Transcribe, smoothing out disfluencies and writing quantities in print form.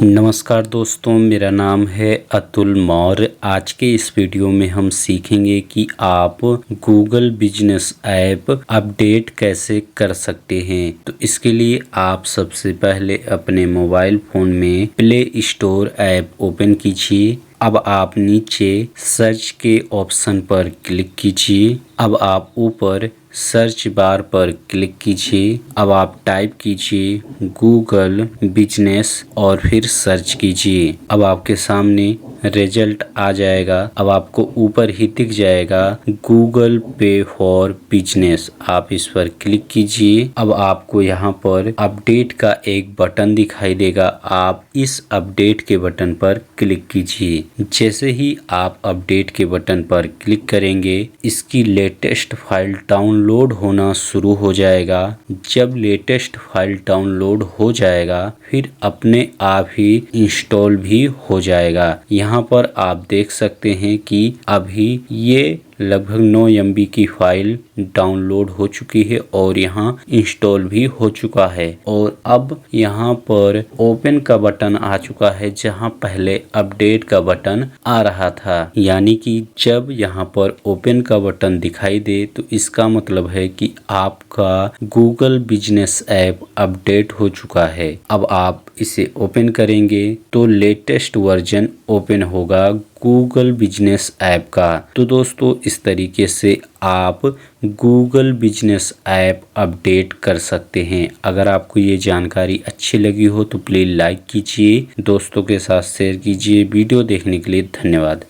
नमस्कार दोस्तों, मेरा नाम है अतुल मौर्य। आज के इस वीडियो में हम सीखेंगे कि आप गूगल बिजनेस ऐप अपडेट कैसे कर सकते हैं। तो इसके लिए आप सबसे पहले अपने मोबाइल फ़ोन में प्ले स्टोर ऐप ओपन कीजिए। अब आप नीचे सर्च के ऑप्शन पर क्लिक कीजिए। अब आप ऊपर सर्च बार पर क्लिक कीजिए। अब आप टाइप कीजिए गूगल बिजनेस और फिर सर्च कीजिए। अब आपके सामने रिजल्ट आ जाएगा। अब आपको ऊपर ही दिख जाएगा गूगल पे फॉर बिजनेस। आप इस पर क्लिक कीजिए। अब आपको यहाँ पर अपडेट का एक बटन दिखाई देगा। आप इस अपडेट के बटन पर क्लिक कीजिए। जैसे ही आप अपडेट के बटन पर क्लिक करेंगे, इसकी लेटेस्ट फाइल डाउनलोड होना शुरू हो जाएगा। जब लेटेस्ट फाइल डाउनलोड हो जाएगा, फिर अपने आप ही इंस्टॉल भी हो जाएगा। यहाँ पर आप देख सकते हैं कि अभी ये लगभग 9 MB की फाइल डाउनलोड हो चुकी है और यहाँ इंस्टॉल भी हो चुका है। और अब यहाँ पर ओपन का बटन आ चुका है, जहाँ पहले अपडेट का बटन आ रहा था। यानी कि जब यहाँ पर ओपन का बटन दिखाई दे तो इसका मतलब है कि आपका गूगल बिजनेस ऐप अपडेट हो चुका है। अब आप इसे ओपन करेंगे तो लेटेस्ट वर्जन ओपन होगा गूगल बिजनेस ऐप का। तो दोस्तों, इस तरीके से आप गूगल बिजनेस ऐप अपडेट कर सकते हैं। अगर आपको ये जानकारी अच्छी लगी हो तो प्लीज़ लाइक कीजिए, दोस्तों के साथ शेयर कीजिए। वीडियो देखने के लिए धन्यवाद।